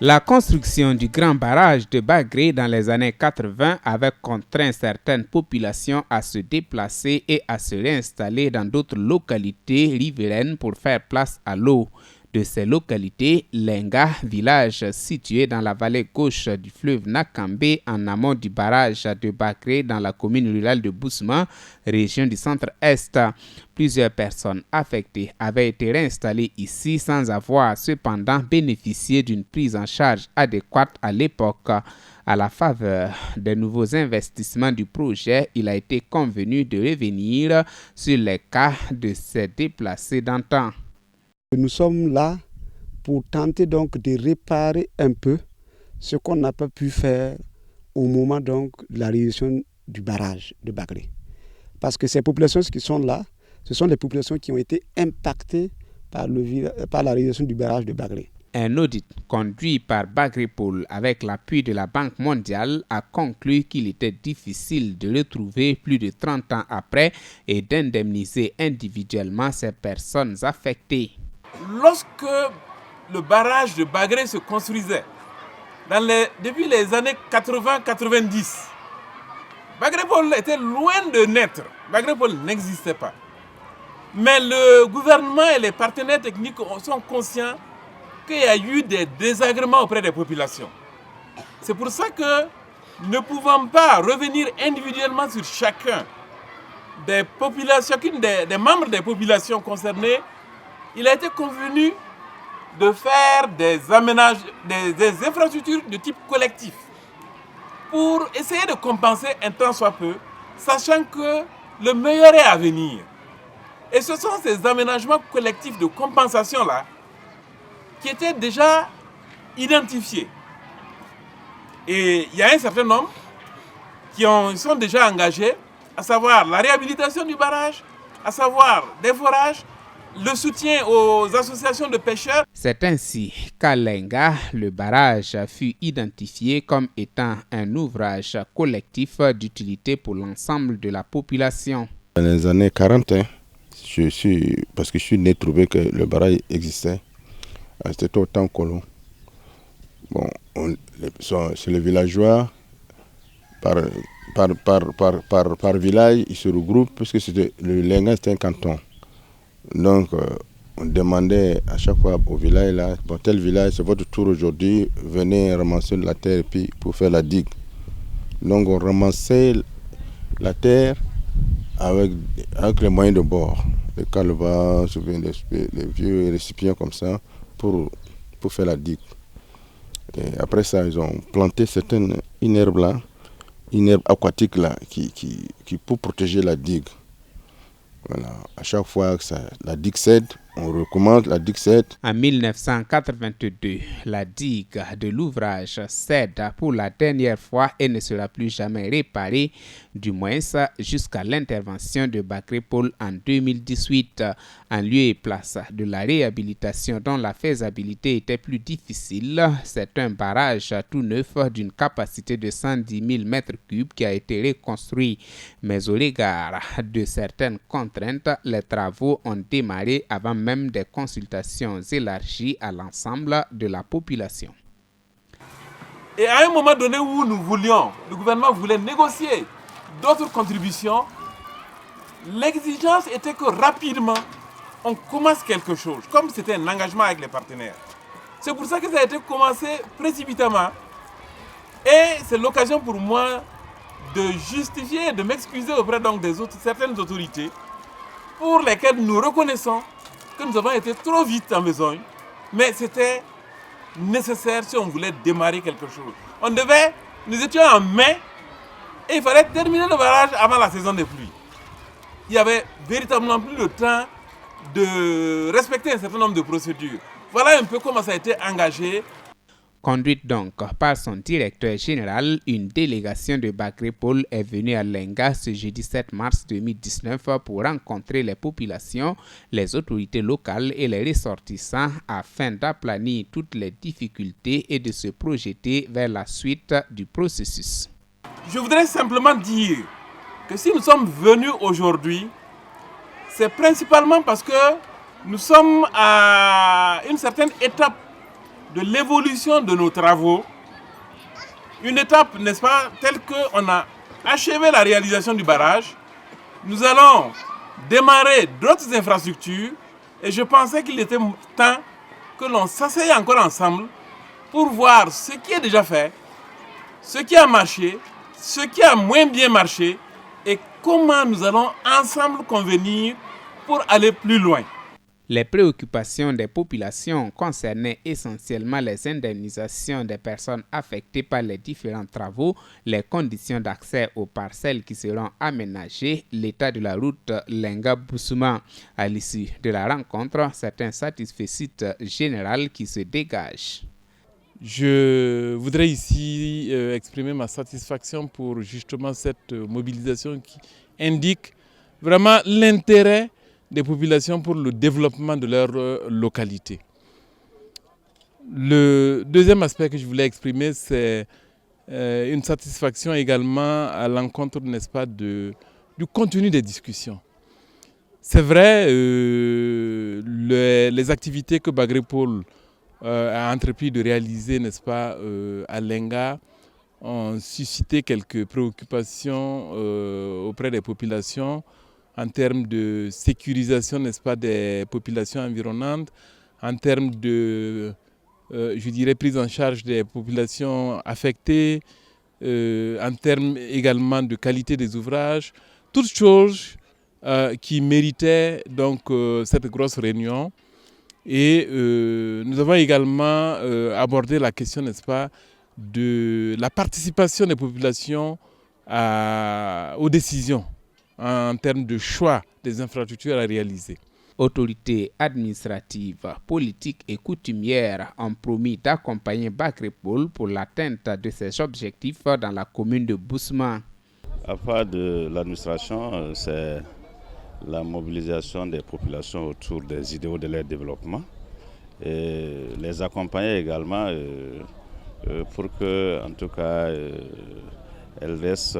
La construction du grand barrage de Bagré dans les années 80 avait contraint certaines populations à se déplacer et à se réinstaller dans d'autres localités riveraines pour faire place à l'eau. De ces localités, Lenga, village situé dans la vallée gauche du fleuve Nakambe en amont du barrage de Bagré dans la commune rurale de Bousma, région du centre-est. Plusieurs personnes affectées avaient été réinstallées ici sans avoir cependant bénéficié d'une prise en charge adéquate à l'époque. À la faveur des nouveaux investissements du projet, il a été convenu de revenir sur les cas de ces déplacés d'antan. Nous sommes là pour tenter donc de réparer un peu ce qu'on n'a pas pu faire au moment donc de la réalisation du barrage de Bagré. Parce que ces populations qui sont là, ce sont des populations qui ont été impactées par la réalisation du barrage de Bagré. Un audit conduit par Bagrépol avec l'appui de la Banque mondiale a conclu qu'il était difficile de retrouver plus de 30 ans après et d'indemniser individuellement ces personnes affectées. Lorsque le barrage de Bagré se construisait, depuis les années 80-90, Bagrépol était loin de naître. Bagrépol n'existait pas. Mais le gouvernement et les partenaires techniques sont conscients qu'il y a eu des désagréments auprès des populations. C'est pour ça que, ne pouvant pas revenir individuellement sur chacun des populations, chacune des membres des populations concernées, il a été convenu de faire des infrastructures de type collectif pour essayer de compenser un tant soit peu, sachant que le meilleur est à venir. Et ce sont ces aménagements collectifs de compensation-là qui étaient déjà identifiés. Et il y a un certain nombre qui sont déjà engagés, à savoir la réhabilitation du barrage, à savoir des forages, le soutien aux associations de pêcheurs. C'est ainsi qu'à Lenga, le barrage fut identifié comme étant un ouvrage collectif d'utilité pour l'ensemble de la population. Dans les années 40, parce que je suis né trouvé que le barrage existait, c'était au temps colon. Bon, c'est les villageois, par village, ils se regroupent, parce que le Lenga c'était un canton. Donc, on demandait à chaque fois au village, là, bon, tel village, c'est votre tour aujourd'hui, venez ramasser la terre puis pour faire la digue. Donc, on ramassait la terre avec les moyens de bord, les calevas, les vieux récipients comme ça, pour faire la digue. Et après ça, ils ont planté une herbe là, une herbe aquatique là, qui pour protéger la digue. Voilà. À chaque fois que la digue cède, on recommence la digue cède. En 1982, la digue de l'ouvrage cède pour la dernière fois et ne sera plus jamais réparée, du moins jusqu'à l'intervention de Bagrépol en 2018. En lieu et place de la réhabilitation dont la faisabilité était plus difficile, c'est un barrage tout neuf d'une capacité de 110 000 m3 qui a été reconstruit. Mais au regard de certaines contraintes, les travaux ont démarré avant même des consultations élargies à l'ensemble de la population. Et à un moment donné où le gouvernement voulait négocier d'autres contributions, l'exigence était que rapidement, on commence quelque chose, comme c'était un engagement avec les partenaires. C'est pour ça que ça a été commencé précipitamment. Et c'est l'occasion pour moi de justifier, de m'excuser auprès donc certaines autorités pour lesquelles nous reconnaissons que nous avons été trop vite en besogne, mais c'était nécessaire si on voulait démarrer quelque chose. Nous étions en mai et il fallait terminer le barrage avant la saison des pluies. Il n'y avait véritablement plus le temps de respecter un certain nombre de procédures. Voilà un peu comment ça a été engagé. Conduite donc par son directeur général, une délégation de Bagrépol est venue à Lenga ce jeudi 7 mars 2019 pour rencontrer les populations, les autorités locales et les ressortissants afin d'aplanir toutes les difficultés et de se projeter vers la suite du processus. Je voudrais simplement dire que si nous sommes venus aujourd'hui, c'est principalement parce que nous sommes à une certaine étape de l'évolution de nos travaux. Une étape, n'est-ce pas, telle qu'on a achevé la réalisation du barrage. Nous allons démarrer d'autres infrastructures et je pensais qu'il était temps que l'on s'asseye encore ensemble pour voir ce qui est déjà fait, ce qui a marché, ce qui a moins bien marché et comment nous allons ensemble convenir pour aller plus loin. Les préoccupations des populations concernaient essentiellement les indemnisations des personnes affectées par les différents travaux, les conditions d'accès aux parcelles qui seront aménagées, l'état de la route Lenga-Boussouma. À l'issue de la rencontre, c'est un satisfecit général qui se dégage. Je voudrais ici exprimer ma satisfaction pour justement cette mobilisation qui indique vraiment l'intérêt des populations pour le développement de leur localité. Le deuxième aspect que je voulais exprimer, c'est une satisfaction également à l'encontre, n'est-ce pas, du contenu des discussions. C'est vrai, les activités que Bagrépol a entrepris de réaliser, n'est-ce pas, à Lenga, ont suscité quelques préoccupations auprès des populations en termes de sécurisation, n'est-ce pas, des populations environnantes, en termes de, je dirais, prise en charge des populations affectées, en termes également de qualité des ouvrages, toutes choses qui méritaient donc cette grosse réunion. Et nous avons également abordé la question, n'est-ce pas, de la participation des populations aux décisions en termes de choix des infrastructures à réaliser. Autorités administratives, politiques et coutumières ont promis d'accompagner Bagrépol pour l'atteinte de ses objectifs dans la commune de Boussouma. À part de l'administration, c'est la mobilisation des populations autour des idéaux de leur développement et les accompagner également pour que, en tout cas, elles restent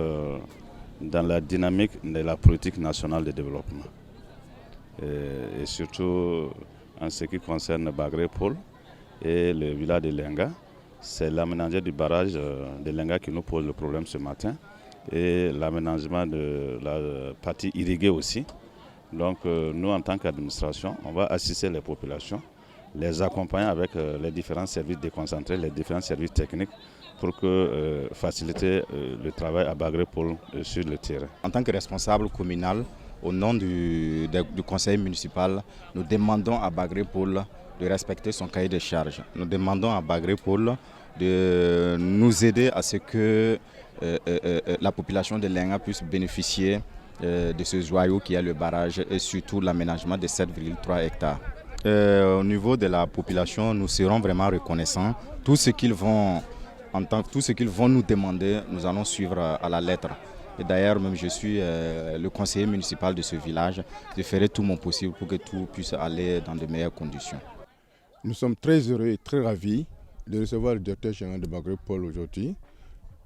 dans la dynamique de la politique nationale de développement. Et surtout en ce qui concerne Bagrépol et le village de Lenga, c'est l'aménagement du barrage de Lenga qui nous pose le problème ce matin et l'aménagement de la partie irriguée aussi. Donc nous, en tant qu'administration, on va assister les populations, les accompagner avec les différents services déconcentrés, les différents services techniques pour faciliter le travail à Bagrépol sur le terrain. En tant que responsable communal, au nom du conseil municipal, nous demandons à Bagrépol de respecter son cahier de charges. Nous demandons à Bagrépol de nous aider à ce que la population de Lenga puisse bénéficier de ce joyau qui est le barrage et surtout l'aménagement de 7,3 hectares. Au niveau de la population, nous serons vraiment reconnaissants. Tout ce qu'ils vont nous demander, nous allons suivre à la lettre. Et d'ailleurs, même je suis le conseiller municipal de ce village. Je ferai tout mon possible pour que tout puisse aller dans de meilleures conditions. Nous sommes très heureux et très ravis de recevoir le directeur général de Bagrépol aujourd'hui.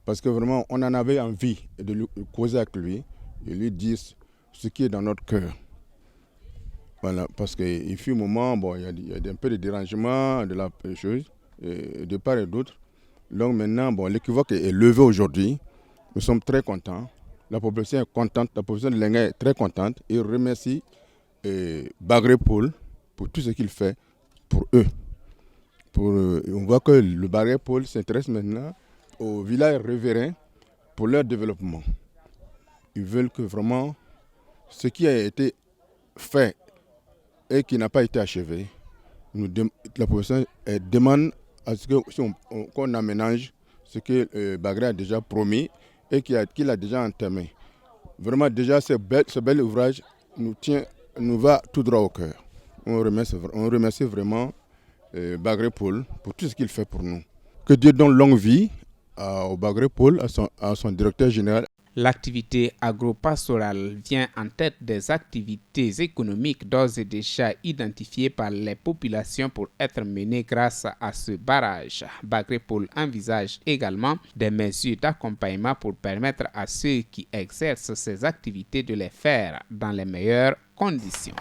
Parce que vraiment, on en avait envie de causer avec lui et lui dire ce qui est dans notre cœur. Voilà, parce qu'il fut un moment, bon, il y a un peu de dérangement de la chose, de part et d'autre. Donc maintenant, bon, l'équivoque est levé aujourd'hui. Nous sommes très contents. La population est contente, la population de Lenga est très contente et remercie Bagrépol pour tout ce qu'il fait pour eux. On voit que le Bagrépol s'intéresse maintenant aux villages riverains pour leur développement. Ils veulent que vraiment ce qui a été fait et qui n'a pas été achevé, la population demande à ce qu'on aménage ce que Bagré a déjà promis et qu'il a déjà entamé. Vraiment déjà ce bel ouvrage nous va tout droit au cœur. On remercie vraiment Bagrépol pour tout ce qu'il fait pour nous. Que Dieu donne longue vie au Bagrépol, à son directeur général. L'activité agro-pastorale vient en tête des activités économiques d'ores et déjà identifiées par les populations pour être menées grâce à ce barrage. Bagrépol envisage également des mesures d'accompagnement pour permettre à ceux qui exercent ces activités de les faire dans les meilleures conditions.